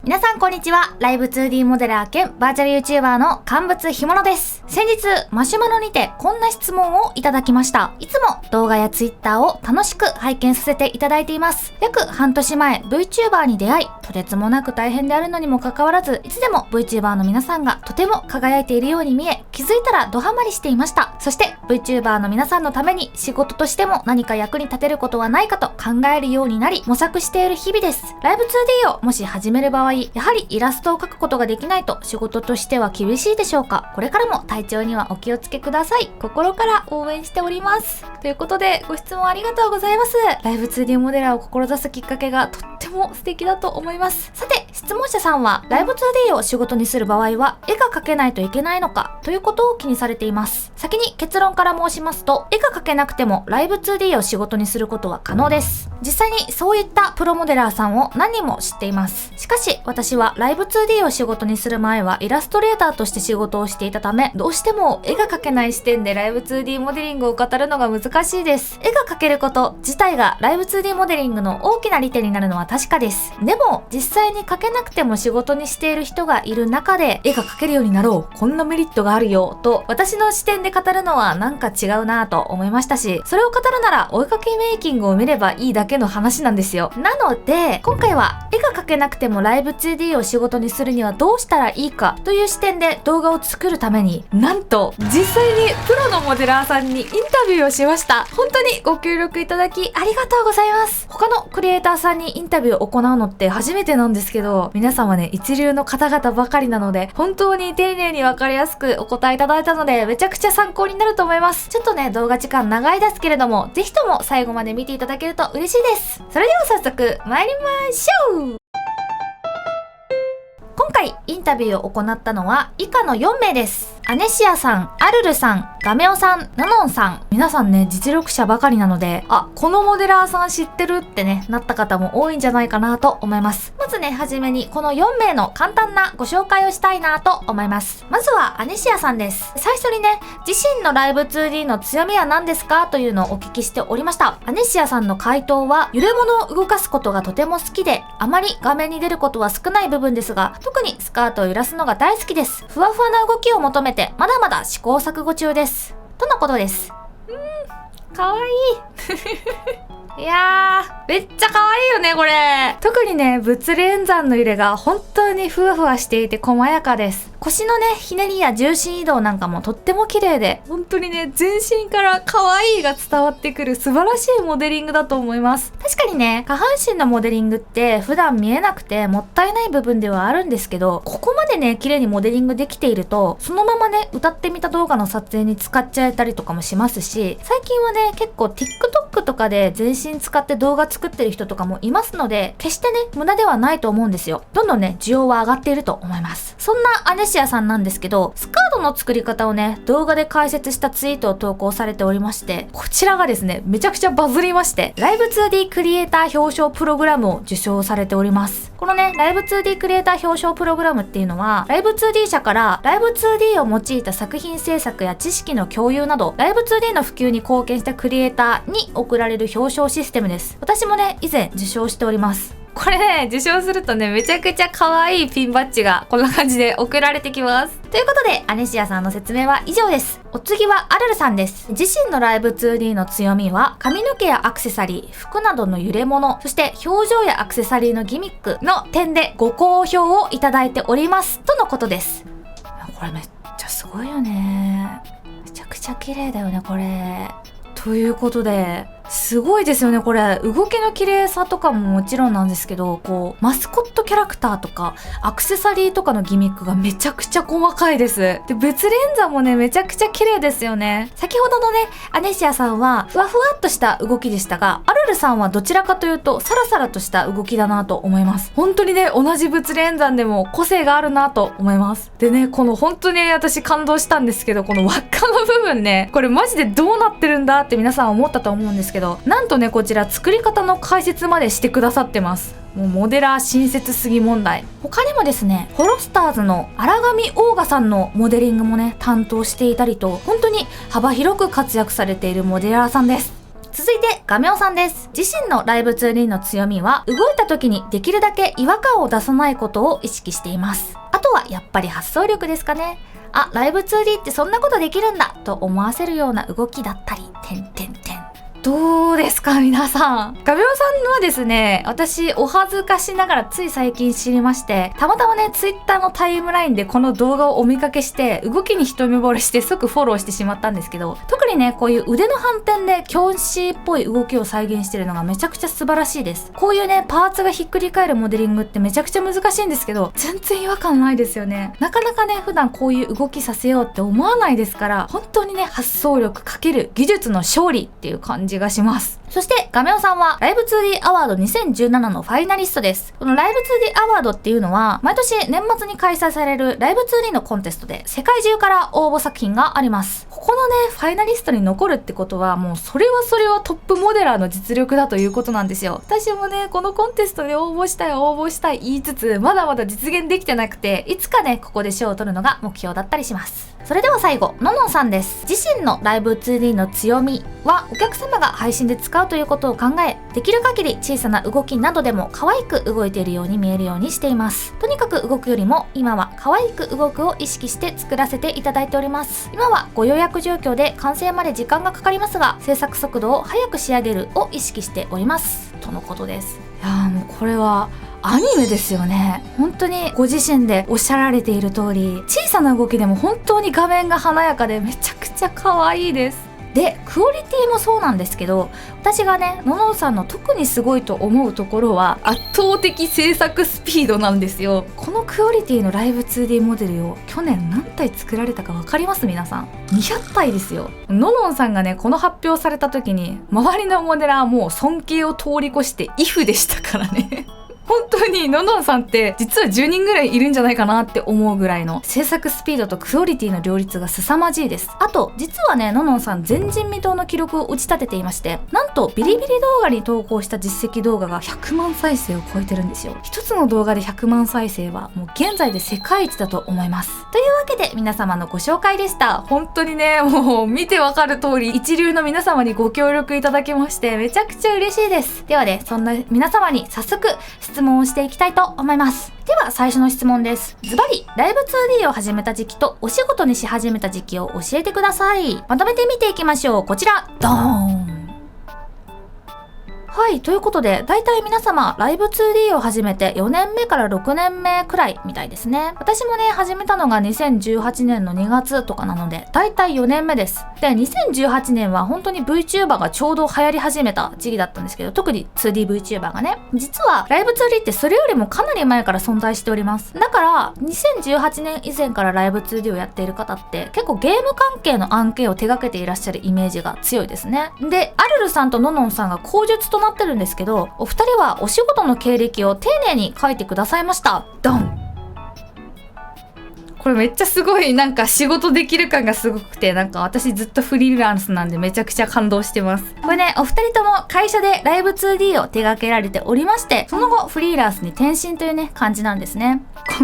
皆さんこんにちは。ライブ 2D モデラー兼バーチャル YouTuber の乾物ひものです。先日マシュマロにてこんな質問をいただきました。いつも動画や Twitter を楽しく拝見させていただいています。約半年前 VTuber に出会い、とてつもなく大変であるのにもかかわらず、いつでも VTuber の皆さんがとても輝いているように見え、気づいたらドハマりしていました。そして VTuber の皆さんのために仕事としても何か役に立てることはないかと考えるようになり、模索している日々です。ライブ 2D をもし始める場合、やはりイラストを描くことができないと仕事としては厳しいでしょうか。これからも体調にはお気をつけください。心から応援しております。ということでご質問ありがとうございます。ライブ 2D モデラーを志すきっかけがとっても素敵だと思います。さて、質問者さんはライブ 2D を仕事にする場合は絵が描けないといけないのかということを気にされています。先に結論から申しますと、絵が描けなくてもライブ 2D を仕事にすることは可能です。実際にそういったプロモデラーさんを何人も知っています。しかし私はライブ 2D を仕事にする前はイラストレーターとして仕事をしていたため、どうしても絵が描けない視点でライブ 2D モデリングを語るのが難しいです。絵が描けること自体がライブ 2D モデリングの大きな利点になるのは確かです。でも実際に描けなくても仕事にしている人がいる中で、絵が描けるようになろう、こんなメリットがあるよと私の視点で語るのはなんか違うなぁと思いましたし、それを語るなら追いかけメイキングを見ればいいだけの話なんですよ。なので今回は絵が描けなくてもライブ 2D を仕事にするにはどうしたらいいかという視点で動画を作るために、なんと実際にプロのモデラーさんにインタビューをしました。本当にご協力いただきありがとうございます。他のクリエイターさんにインタビューを行うのって初めてなんですけど、皆さんはね一流の方々ばかりなので本当に丁寧にわかりやすくお答えいただいたので、めちゃくちゃ参考になると思います。ちょっとね動画時間長いですけれども、ぜひとも最後まで見ていただけると嬉しいです。それでは早速参りましょう。今回インタビューを行ったのは以下の4名です。アネシアさん、アルルさん、ガメオさん、ナノンさん。皆さんね実力者ばかりなので、あ、このモデラーさん知ってるってねなった方も多いんじゃないかなと思います。まずね、はじめにこの4名の簡単なご紹介をしたいなと思います。まずはアネシアさんです。最初にね、自身のライブ 2D の強みは何ですかというのをお聞きしておりました。アネシアさんの回答は、揺れ物を動かすことがとても好きで、あまり画面に出ることは少ない部分ですが、特にスカートを揺らすのが大好きです。ふわふわな動きを求めてまだまだ試行錯誤中ですとのことです。かわいいいやー、めっちゃ可愛いよねこれ。特にね、物理演算の揺れが本当にふわふわしていて細やかです。腰のねひねりや重心移動なんかもとっても綺麗で、本当にね全身から可愛いが伝わってくる素晴らしいモデリングだと思います。確かにね、下半身のモデリングって普段見えなくてもったいない部分ではあるんですけど、ここまでね綺麗にモデリングできていると、そのままね歌ってみた動画の撮影に使っちゃえたりとかもしますし、最近はね結構 TikTok とかで全身使って動画作ってる人とかもいますので、決してね無駄ではないと思うんですよ。どんどんね需要は上がっていると思います。そんなアネシアさんなんですけど、スカートの作り方をね動画で解説したツイートを投稿されておりまして、こちらがですねめちゃくちゃバズりまして、ライブ 2D クリエイター表彰プログラムを受賞されております。このねライブ 2D クリエイター表彰プログラムっていうのは、ライブ 2D 社からライブ 2D を用いた作品制作や知識の共有など、ライブ 2D の普及に貢献したクリエイターに贈られる表彰システムです。私もね以前受賞しております。これね受賞するとねめちゃくちゃ可愛いピンバッジがこんな感じで送られてきます。ということでアネシアさんの説明は以上です。お次はアルルさんです。自身のライブ 2D の強みは髪の毛やアクセサリー、服などの揺れ物、そして表情やアクセサリーのギミックの点でご好評をいただいておりますとのことです。これめっちゃすごいよね。めちゃくちゃ綺麗だよねこれ。ということですごいですよねこれ。動きの綺麗さとかももちろんなんですけど、こうマスコットキャラクターとかアクセサリーとかのギミックがめちゃくちゃ細かいです。で物理演算もねめちゃくちゃ綺麗ですよね。先ほどのねアネシアさんはふわふわっとした動きでしたが、アルルさんはどちらかというとサラサラとした動きだなと思います。本当にね同じ物理演算でも個性があるなと思います。でね、この本当に私感動したんですけど、この輪っかの部分ね、これマジでどうなってるんだって皆さん思ったと思うんですけど、なんとねこちら作り方の解説までしてくださってます。もうモデラー親切すぎ問題。他にもですね、ホロスターズの荒上オーガさんのモデリングもね担当していたりと、本当に幅広く活躍されているモデラーさんです。続いてガメオさんです。自身のライブ 2D の強みは動いた時にできるだけ違和感を出さないことを意識しています。あとはやっぱり発想力ですかね。あ、ライブ 2D ってそんなことできるんだと思わせるような動きだったり、どうですか皆さん。ガメオさんはですね、私お恥ずかしながらつい最近知りまして、たまたまね、ツイッターのタイムラインでこの動画をお見かけして、動きに一目惚れして即フォローしてしまったんですけど、特にね、こういう腕の反転でキョンシーっぽい動きを再現してるのがめちゃくちゃ素晴らしいです。こういうね、パーツがひっくり返るモデリングってめちゃくちゃ難しいんですけど、全然違和感ないですよね。なかなかね、普段こういう動きさせようって思わないですから、本当にね、発想力×技術の勝利っていう感じがします。そしてガメオさんはライブ 2D アワード2017のファイナリストです。このライブ 2D アワードっていうのは毎年年末に開催されるライブ 2D のコンテストで世界中から応募作品があります。ここのねファイナリストに残るってことはもうそれはトップモデラーの実力だということなんですよ。私もねこのコンテストで応募したい言いつつまだまだ実現できてなくて、いつかねここで賞を取るのが目標だったりします。それでは最後、ののんさんです。自身のライブ 2D の強みはお客様が配信で使うということを考え、できる限り小さな動きなどでも可愛く動いているように見えるようにしています。とにかく動くよりも今は可愛く動くを意識して作らせていただいております。今はご予約状況で完成まで時間がかかりますが、制作速度を早く仕上げるを意識しておりますとのことです。いやーもうこれはアニメですよね。本当にご自身でおっしゃられている通り、小さな動きでも本当に画面が華やかでめちゃくちゃ可愛いです。で、クオリティもそうなんですけど、私がね、ののんさんの特にすごいと思うところは圧倒的制作スピードなんですよ。このクオリティのライブ 2D モデルを去年何体作られたか分かります皆さん。200体ですよ。ののんさんがね、この発表された時に、周りのモデラーもう尊敬を通り越してイフでしたからね。本当にののんさんって実は10人ぐらいいるんじゃないかなって思うぐらいの制作スピードとクオリティの両立が凄まじいです。あと実はねののんさん前人未到の記録を打ち立てていまして、なんとビリビリ動画に投稿した実績動画が100万再生を超えてるんですよ。一つの動画で100万再生はもう現在で世界一だと思います。というわけで皆様のご紹介でした。本当にねもう見てわかる通り一流の皆様にご協力いただきましてめちゃくちゃ嬉しいです。ではねそんな皆様に早速質問をしていきたいと思います。では最初の質問です。ズバリライブ 2D を始めた時期とお仕事にし始めた時期を教えてください。まとめて見ていきましょう。こちらドーン。はい、ということで、だいたい皆様、ライブ 2D を始めて4年目から6年目くらいみたいですね。私もね、始めたのが2018年の2月とかなので、だいたい4年目です。で、2018年は本当に VTuber がちょうど流行り始めた時期だったんですけど、特に 2DVTuber がね、実はライブ 2D ってそれよりもかなり前から存在しております。だから、2018年以前からライブ 2D をやっている方って、結構ゲーム関係の案件を手掛けていらっしゃるイメージが強いですね。で、アルルさんとののんさんが口述となってるんですけど、お二人はお仕事の経歴を丁寧に書いてくださいました。ドン。これめっちゃすごいなんか仕事できる感がすごくて、なんか私ずっとフリーランスなんでめちゃくちゃ感動してます。これね、お二人とも会社でライブ 2D を手掛けられておりまして、その後フリーランスに転身というね感じなんですね。こ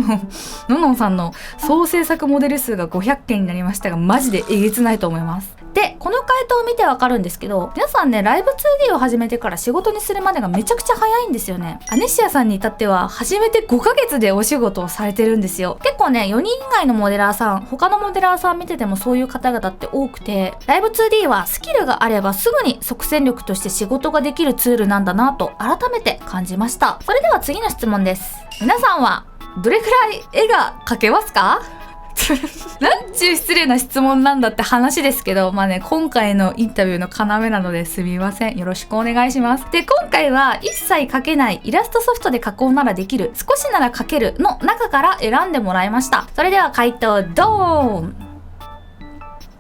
のののんさんの総制作モデル数が500件になりましたが、マジでえげつないと思います。で、この回答を見てわかるんですけど、皆さんね、ライブ 2D を始めてから仕事にするまでがめちゃくちゃ早いんですよね。アネシアさんに至っては、始めて5ヶ月でお仕事をされてるんですよ。結構ね、4人以外のモデラーさん、他のモデラーさん見ててもそういう方々って多くて、ライブ 2D はスキルがあればすぐに即戦力として仕事ができるツールなんだなと改めて感じました。それでは次の質問です。皆さんは、どれくらい絵が描けますか？なんちゅう失礼な質問なんだって話ですけど、まあね、今回のインタビューの要なのですみません。よろしくお願いします。で、今回は一切描けないイラストソフトで加工ならできる、少しなら描けるの中から選んでもらいました。それでは回答ドーン。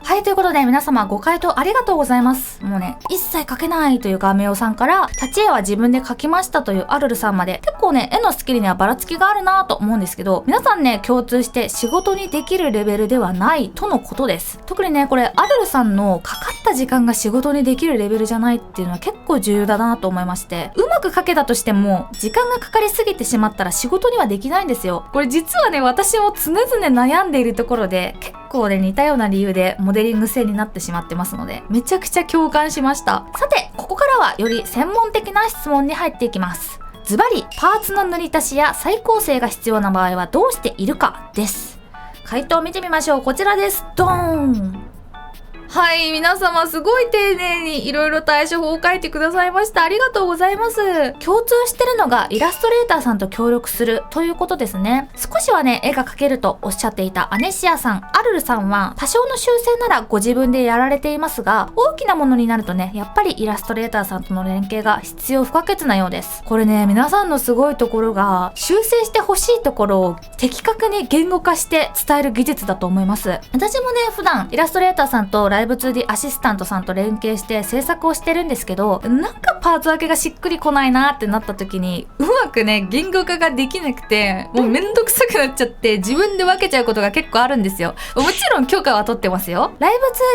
はい、ということで皆様ご回答ありがとうございます。もうね、一切描けないというガメオさんから、立ち絵は自分で描きましたというアルルさんまで、結構ね、絵のスキルにはばらつきがあるなぁと思うんですけど、皆さんね、共通して仕事にできるレベルではないとのことです。特にね、これ、アルルさんのかかった時間が仕事にできるレベルじゃないっていうのは結構重要だなと思いまして、うまく描けたとしても、時間がかかりすぎてしまったら仕事にはできないんですよ。これ実はね、私も常々悩んでいるところで、結構構ね似たような理由でモデリング性になってしまってますので、めちゃくちゃ共感しました。さて、ここからはより専門的な質問に入っていきます。ズバリ、パーツの塗り足しや再構成が必要な場合はどうしているかです。回答を見てみましょう。こちらです。ドーン。はい、皆様すごい丁寧にいろいろ対処法を書いてくださいました。ありがとうございます。共通してるのがイラストレーターさんと協力するということですね。少しはね、絵が描けるとおっしゃっていたアネシアさん、アルルさんは多少の修正ならご自分でやられていますが、大きなものになるとね、やっぱりイラストレーターさんとの連携が必要不可欠なようです。これね、皆さんのすごいところが、修正してほしいところを的確に言語化して伝える技術だと思います。私もね、普段イラストレーターさんとライブ 2D アシスタントさんと連携して制作をしてるんですけど、なんかパーツ分けがしっくりこないなってなった時にうまくね言語化ができなくて、もうめんどくさくなっちゃって自分で分けちゃうことが結構あるんですよ。もちろん許可は取ってますよ。ライ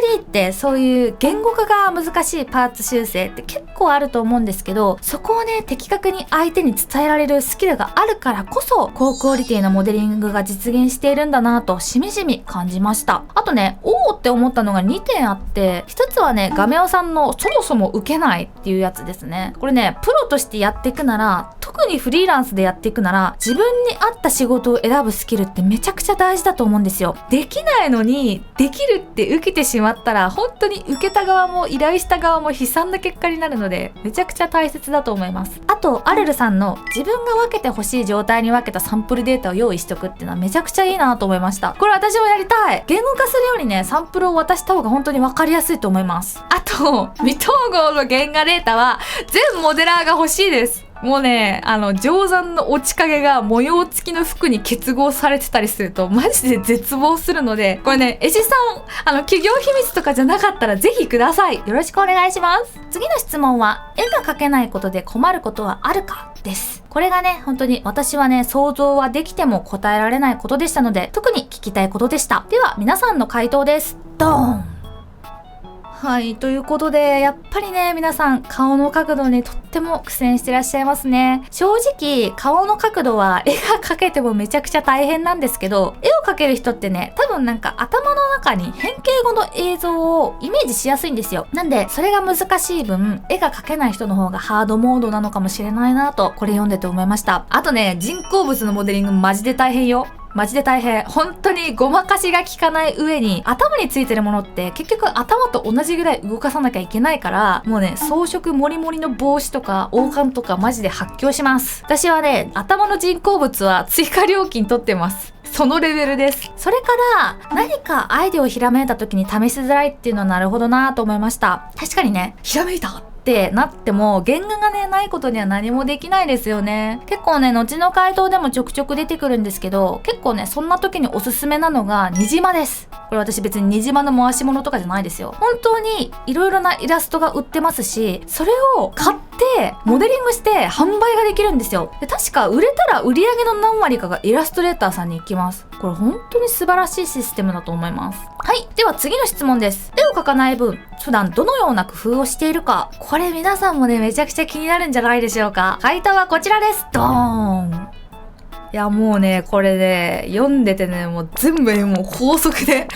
ブ 2D ってそういう言語化が難しいパーツ修正って結構あると思うんですけど、そこをね的確に相手に伝えられるスキルがあるからこそ高クオリティなモデリングが実現しているんだなとしみじみ感じました。あとね、おーって思ったのが2点あって、一つはね、ガメオさんのそもそも受けないっていうやつですね。これね、プロとしてやっていくなら、特にフリーランスでやっていくなら、自分に合った仕事を選ぶスキルってめちゃくちゃ大事だと思うんですよ。できないのに、できるって受けてしまったら、本当に受けた側も依頼した側も悲惨な結果になるので、めちゃくちゃ大切だと思います。あと、アルルさんの自分が分けてほしい状態に分けたサンプルデータを用意しとくっていうのはめちゃくちゃいいなと思いました。これ私もやりたい。言語化するよりね、サンプルを渡した方が本当に分かりやすいと思います。あと、未統合の原画データは全モデラーが欲しいです。もうね、定山の落ち影が模様付きの服に結合されてたりするとマジで絶望するので、これね、絵師さん、企業秘密とかじゃなかったらぜひください。よろしくお願いします。次の質問は、絵が描けないことで困ることはあるかです。これがね、本当に私はね、想像はできても答えられないことでしたので、特に聞きたいことでした。では、皆さんの回答です。ドーン。はい、ということで、やっぱりね、皆さん、顔の角度にとっても苦戦してらっしゃいますね。正直、顔の角度は絵が描けてもめちゃくちゃ大変なんですけど、絵を描ける人ってね、多分なんか頭の中に変形後の映像をイメージしやすいんですよ。なんで、それが難しい分、絵が描けない人の方がハードモードなのかもしれないなと、これ読んでて思いました。あとね、人工物のモデリングマジで大変よ。マジで大変。本当にごまかしが効かない上に、頭についてるものって結局頭と同じぐらい動かさなきゃいけないから、もうね、装飾モリモリの帽子とか王冠とかマジで発狂します。私はね、頭の人工物は追加料金取ってます。そのレベルです。それから何かアイデアをひらめいた時に試しづらいっていうのはなるほどなと思いました。確かにね、ひらめいたってなっても原画がねないことには何もできないですよね。結構ね後の回答でもちょくちょく出てくるんですけど、結構ねそんな時におすすめなのがにじまです。これ私別ににじまの回し物とかじゃないですよ。本当にいろいろなイラストが売ってますし、それを買ってモデリングして販売ができるんですよ。で確か売れたら売り上げの何割かがイラストレーターさんに行きます。これ本当に素晴らしいシステムだと思います。はい、では次の質問です。絵を描かない分普段どのような工夫をしているか、これ皆さんもねめちゃくちゃ気になるんじゃないでしょうか。回答はこちらです。ドーン。いやもうねこれね読んでてねもう全部もう高速で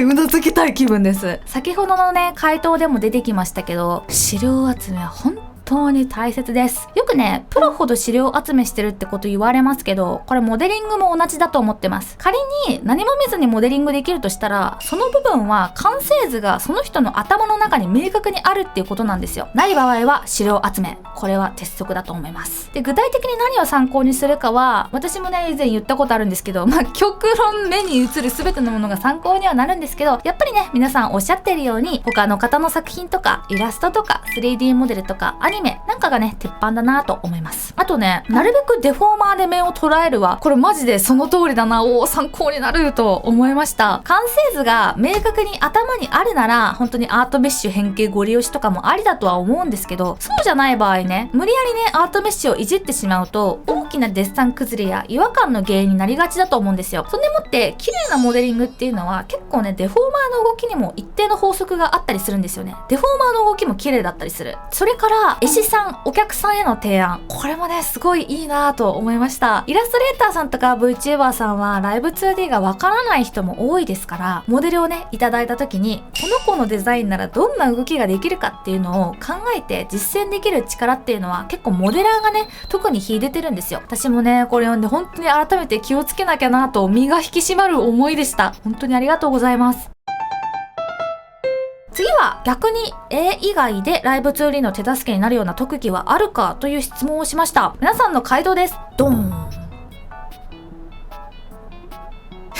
うなずきたい気分です。先ほどのね回答でも出てきましたけど、資料集めは本当に大切です。よくねプロほど資料集めしてるってこと言われますけど、これモデリングも同じだと思ってます。仮に何も見ずにモデリングできるとしたら、その部分は完成図がその人の頭の中に明確にあるっていうことなんですよ。ない場合は資料集め、これは鉄則だと思います。で具体的に何を参考にするかは私もね以前言ったことあるんですけど、極論目に映る全てのものが参考にはなるんですけど、やっぱりね皆さんおっしゃっているように他の方の作品とかイラストとか 3D モデルとかアニメなんかがね鉄板だなと思います。あとねなるべくデフォーマーで面を捉えるはこれマジでその通りだな、参考になると思いました。完成図が明確に頭にあるなら本当にアートメッシュ変形ご利用しとかもありだとは思うんですけど、そうじゃない場合ね無理やりねアートメッシュをいじってしまうと大きなデッサン崩れや違和感の原因になりがちだと思うんですよ。そんでもって綺麗なモデリングっていうのは結構ねデフォーマーの動きにも一定の法則があったりするんですよね。デフォーマーの動きも綺麗だったりする。それから絵師さん、お客さんへの提案。これもね、すごいいいなと思いました。イラストレーターさんとか VTuber さんはライブ 2D がわからない人も多いですから、モデルをね、いただいた時に、この子のデザインならどんな動きができるかっていうのを考えて実践できる力っていうのは結構モデラーがね、特に秀でてるんですよ。私もね、これ読んで本当に改めて気をつけなきゃなと身が引き締まる思いでした。本当にありがとうございます。次は逆に絵以外でライブ 2D の手助けになるような特技はあるかという質問をしました。皆さんの回答です。ドーン。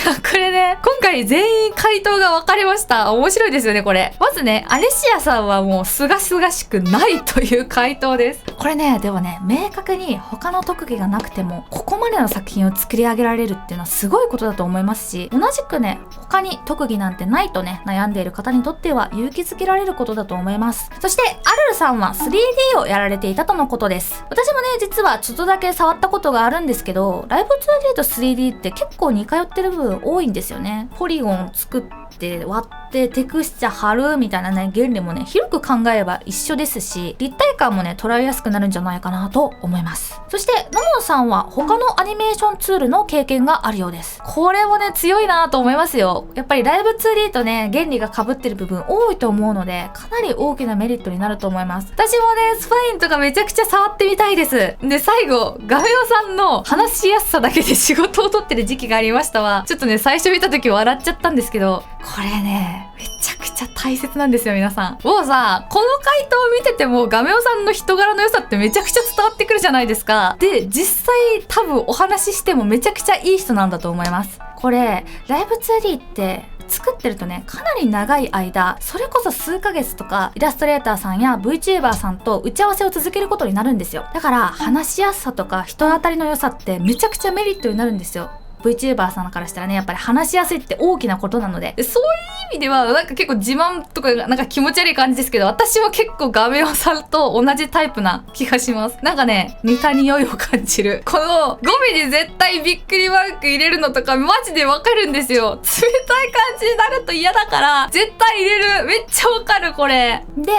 これね、今回全員回答が分かれました。面白いですよね、これ。まずね、アレシアさんはもうすがすがしくないという回答です。これね、でもね、明確に他の特技がなくても、ここまでの作品を作り上げられるっていうのはすごいことだと思いますし、同じくね、他に特技なんてないとね、悩んでいる方にとっては勇気づけられることだと思います。そして、アルルさんは 3D をやられていたとのことです。私もね、実はちょっとだけ触ったことがあるんですけど、ライブ 2D と 3D って結構似通ってる部分多いんですよね。ポリゴン作って割ってテクスチャ貼るみたいなね、原理もね、広く考えれば一緒ですし、立体感もね、捉えやすくなるんじゃないかなと思います。そしてののんさんは他のアニメーションツールの経験があるようです。これもね、強いなと思いますよ。やっぱりライブ 2D とね、原理が被ってる部分多いと思うので、かなり大きなメリットになると思います。私もね、スパインとかめちゃくちゃ触ってみたいです。で、最後ガメオさんの話しやすさだけで仕事を取ってる時期がありましたわ。ちょっとね、最初見た時笑っちゃったんですけど、これね、めちゃくちゃ大切なんですよ、皆さん。もうさ、この回答を見ててもガメオさんの人柄の良さってめちゃくちゃ伝わってくるじゃないですか。で、実際多分お話ししてもめちゃくちゃいい人なんだと思います。これ、ライブ 2D って作ってるとね、かなり長い間、それこそ数ヶ月とかイラストレーターさんや VTuber さんと打ち合わせを続けることになるんですよ。だから話しやすさとか人当たりの良さってめちゃくちゃメリットになるんですよ。VTuber さんからしたらね、やっぱり話しやすいって大きなことなので、そういう意味ではなんか結構自慢とかなんか気持ち悪い感じですけど、私は結構ガメオさんと同じタイプな気がします。なんかね、似た匂いを感じる。この語尾に絶対びっくりマーク入れるのとかマジでわかるんですよ。冷たい感じになると嫌だから絶対入れる。めっちゃわかる、これ。で、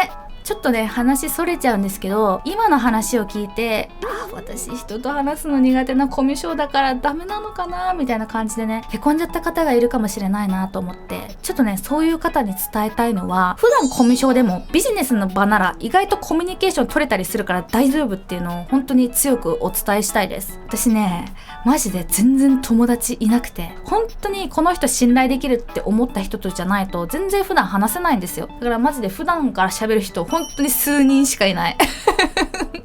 ちょっとね、話それちゃうんですけど、今の話を聞いて、私人と話すの苦手なコミュ障だからダメなのかなみたいな感じでね、へこんじゃった方がいるかもしれないなと思って、ちょっとね、そういう方に伝えたいのは、普段コミュ障でもビジネスの場なら意外とコミュニケーション取れたりするから大丈夫っていうのを本当に強くお伝えしたいです。私ね、マジで全然友達いなくて、本当にこの人信頼できるって思った人とじゃないと全然普段話せないんですよ。だからマジで普段から喋る人本当に数人しかいない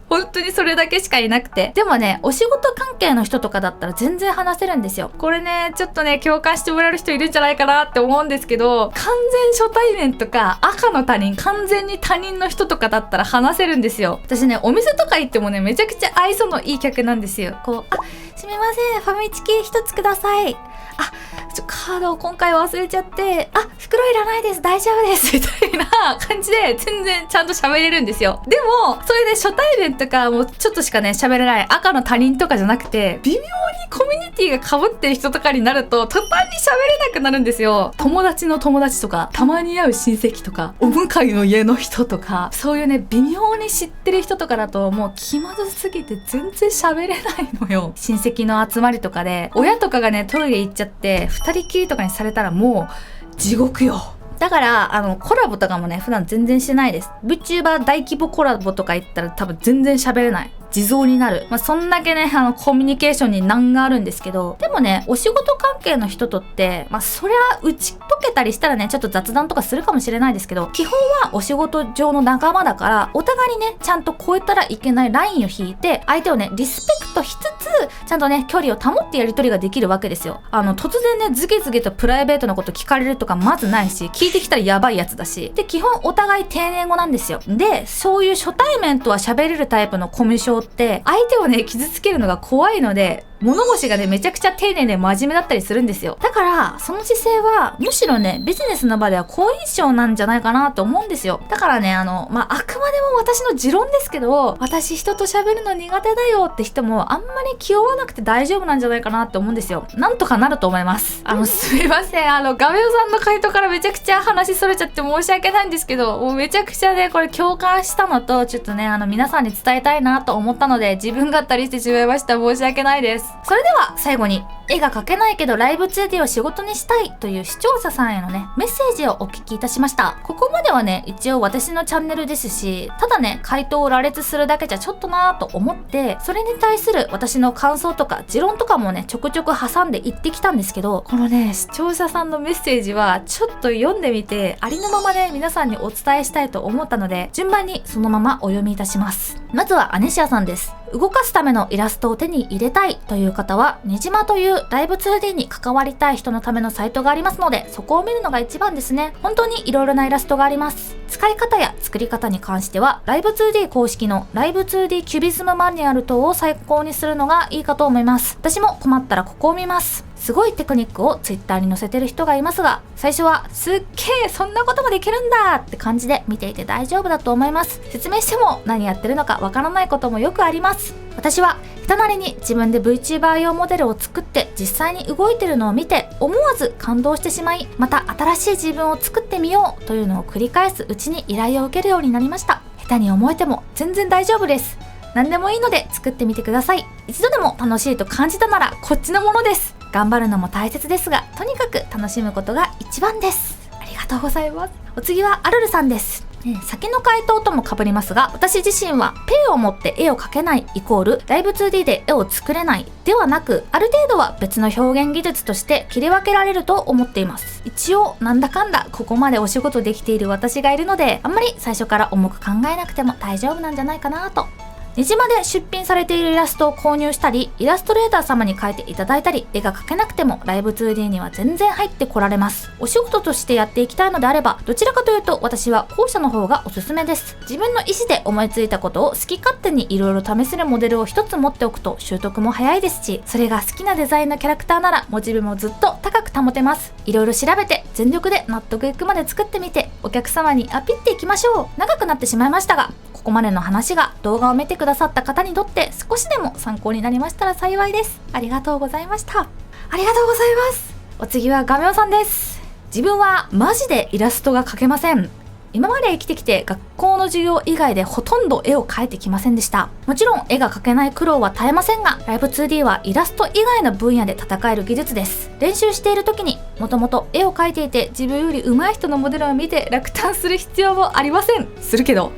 本当にそれだけしかいなくて。でもね、お仕事関係の人とかだったら全然話せるんですよ。これね、ちょっとね、共感してもらえる人いるんじゃないかなって思うんですけど、完全初対面とか赤の他人、完全に他人の人とかだったら話せるんですよ。私ね、お店とか行ってもね、めちゃくちゃ愛想のいい客なんですよ。こう、すみません、ファミチキ一つください。カードを今回忘れちゃって、袋いらないです、大丈夫ですみたいな感じで全然ちゃんと喋れるんですよ。でもそれで初対面とかもうちょっとしかね喋れない赤の他人とかじゃなくて、微妙にコミュニティが被ってる人とかになると途端に喋れなくなるんですよ。友達の友達とか、たまに会う親戚とか、お向かいの家の人とか、そういうね微妙に知ってる人とかだともう気まずすぎて全然喋れないのよ。親戚の集まりとかで親とかがねトイレ行っちゃって二人きりとかにされたらもう地獄よ。だからコラボとかもね普段全然してないです。 VTuber 大規模コラボとか行ったら多分全然喋れない、地蔵になる。そんだけねコミュニケーションに難があるんですけど、でもねお仕事関係の人とってそりゃ打ち解けたりしたらねちょっと雑談とかするかもしれないですけど、基本はお仕事上の仲間だからお互いにねちゃんと越えたらいけないラインを引いて相手をねリスペクトしつつちゃんとね距離を保ってやり取りができるわけですよ。突然ねズケズケとプライベートなこと聞かれるとかまずないし、聞いてきたらやばいやつだし、で基本お互い丁寧語なんですよ。でそういう初対面とは喋れるタイプのコミュ障って相手をね傷つけるのが怖いので、物腰がねめちゃくちゃ丁寧で真面目だったりするんですよ。だからその姿勢はむしろねビジネスの場では好印象なんじゃないかなと思うんですよ。だからねあくまでも私の持論ですけど、私人と喋るの苦手だよって人もあんまり気負わなくて大丈夫なんじゃないかなって思うんですよ。なんとかなると思います。すみません、画面さんの回答からめちゃくちゃ話それちゃって申し訳ないんですけど、もうめちゃくちゃねこれ共感したのと、ちょっとね皆さんに伝えたいなと思ったので自分語りしてしまいました。申し訳ないです。それでは最後に、絵が描けないけどライブ 2D を仕事にしたいという視聴者さんへのねメッセージをお聞きいたしました。ここまではね一応私のチャンネルですし、ただね回答を羅列するだけじゃちょっとなと思って、それに対する私の感想とか持論とかもねちょくちょく挟んでいってきたんですけど、このね視聴者さんのメッセージはちょっと読んでみてありのままね皆さんにお伝えしたいと思ったので、順番にそのままお読みいたします。まずはアネシアさんです。動かすためのイラストを手に入れたいという方は、にじまというライブ 2D に関わりたい人のためのサイトがありますので、そこを見るのが一番ですね。本当にいろいろなイラストがあります。使い方や作り方に関しては、ライブ 2D 公式のライブ 2D キュビズムマニュアル等を参考にするのがいいかと思います。私も困ったらここを見ます。すごいテクニックを Twitter に載せてる人がいますが、最初はすっげえそんなこともできるんだって感じで見ていて大丈夫だと思います。説明しても何やってるのかわからないこともよくあります。私は人なりに自分で VTuber 用モデルを作って実際に動いてるのを見て思わず感動してしまい、また新しい自分を作ってみようというのを繰り返すうちに依頼を受けるようになりました。下手に思えても全然大丈夫です。何でもいいので作ってみてください。一度でも楽しいと感じたならこっちのものです。頑張るのも大切ですが、とにかく楽しむことが一番です。ありがとうございます。お次はアルルさんです。先の回答とも被りますが、私自身はペンを持って絵を描けないイコールライブ 2D で絵を作れないではなく、ある程度は別の表現技術として切り分けられると思っています。一応なんだかんだここまでお仕事できている私がいるので、あんまり最初から重く考えなくても大丈夫なんじゃないかなと。ねじまで出品されているイラストを購入したり、イラストレーター様に描いていただいたり、絵が描けなくてもライブ 2D には全然入ってこられます。お仕事としてやっていきたいのであれば、どちらかというと私は後者の方がおすすめです。自分の意思で思いついたことを好き勝手にいろいろ試せるモデルを一つ持っておくと習得も早いですし、それが好きなデザインのキャラクターならモチベもずっと高く保てます。いろいろ調べて全力で納得いくまで作ってみて、お客様にアピっていきましょう。長くなってしまいましたが、ここまでの話が動画を見てくださった方にとって少しでも参考になりましたら幸いです。ありがとうございました。ありがとうございます。お次はガメオさんです。自分はマジでイラストが描けません。今まで生きてきて学校の授業以外でほとんど絵を描いてきませんでした。もちろん絵が描けない苦労は絶えませんが、ライブ 2D はイラスト以外の分野で戦える技術です。練習している時にもともと絵を描いていて自分より上手い人のモデルを見て落胆する必要もありません。するけど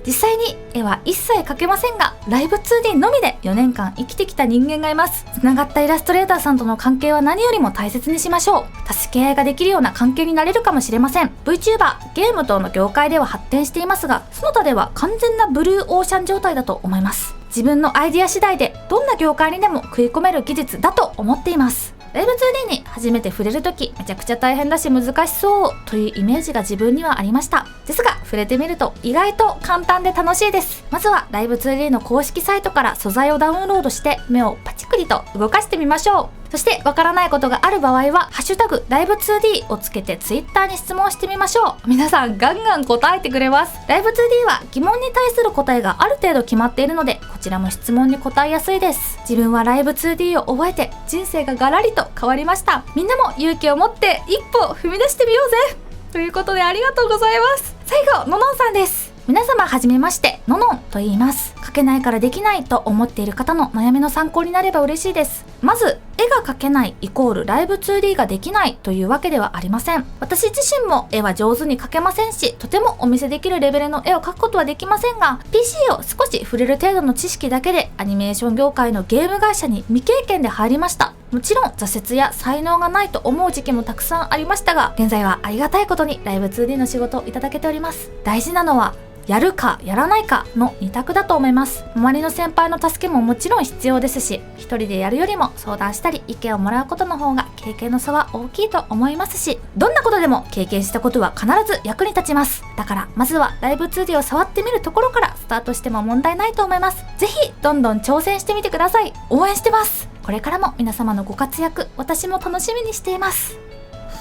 実際に絵は一切描けませんが、ライブ 2D のみで4年間生きてきた人間がいます。つながったイラストレーターさんとの関係は何よりも大切にしましょう。助け合いができるような関係になれるかもしれません。 VTuber、ゲーム等の業界では発展していますが、その他では完全なブルーオーシャン状態だと思います。自分のアイディア次第でどんな業界にでも食い込める技術だと思っています。ライブ 2D に初めて触れるとき、めちゃくちゃ大変だし難しそうというイメージが自分にはありました。ですが触れてみると意外と簡単で楽しいです。まずはライブ 2D の公式サイトから素材をダウンロードして目をパチクリと動かしてみましょう。そしてわからないことがある場合はハッシュタグライブ 2D をつけて Twitter に質問してみましょう。皆さんガンガン答えてくれます。ライブ 2D は疑問に対する答えがある程度決まっているので、こちらも質問に答えやすいです。自分はライブ 2D を覚えて人生がガラリと変わりました。みんなも勇気を持って一歩踏み出してみようぜということで、ありがとうございます。最後、ののんさんです。皆様はじめまして、ののんと言います。描けないからできないと思っている方の悩みの参考になれば嬉しいです。まず、絵が描けないイコールライブ 2D ができないというわけではありません。私自身も絵は上手に描けませんし、とてもお見せできるレベルの絵を描くことはできませんが、PC を少し触れる程度の知識だけでアニメーション業界のゲーム会社に未経験で入りました。もちろん挫折や才能がないと思う時期もたくさんありましたが、現在はありがたいことにライブ 2D の仕事をいただけております。大事なのはやるかやらないかの2択だと思います。周りの先輩の助けももちろん必要ですし、一人でやるよりも相談したり意見をもらうことの方が経験の差は大きいと思いますし、どんなことでも経験したことは必ず役に立ちます。だからまずはライブ 2D を触ってみるところからスタートしても問題ないと思います。ぜひどんどん挑戦してみてください。応援してます。これからも皆様のご活躍、私も楽しみにしています。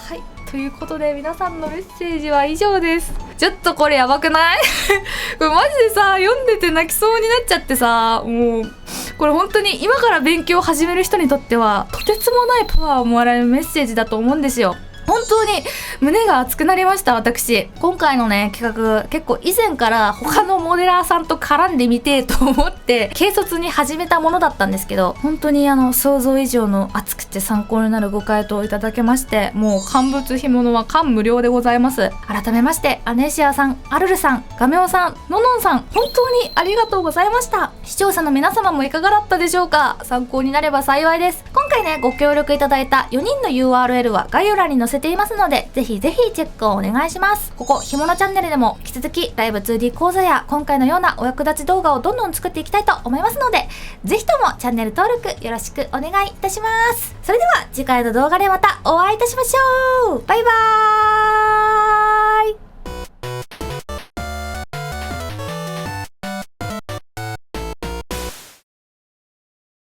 はい、ということで皆さんのメッセージは以上です。ちょっとこれやばくないこれマジでさ、読んでて泣きそうになっちゃってさ、もうこれ本当に今から勉強を始める人にとってはとてつもないパワーをもらえるメッセージだと思うんですよ。本当に胸が熱くなりました。私今回のね企画結構以前から他のモデラーさんと絡んでみてと思って軽率に始めたものだったんですけど、本当に想像以上の熱くて参考になるご回答をいただけまして、もう乾物干物は感無量でございます。改めましてアネシアさん、アルルさん、ガメオさん、ののんさん、本当にありがとうございました。視聴者の皆様もいかがだったでしょうか。参考になれば幸いです。今回ねご協力いただいた4人の URL は概要欄に載せていますので、ぜひぜひチェックをお願いします。ここひものチャンネルでも引き続きライブ 2D 講座や今回のようなお役立ち動画をどんどん作っていきたいと思いますので、ぜひともチャンネル登録よろしくお願いいたします。それでは次回の動画でまたお会いいたしましょう。バイバーイ。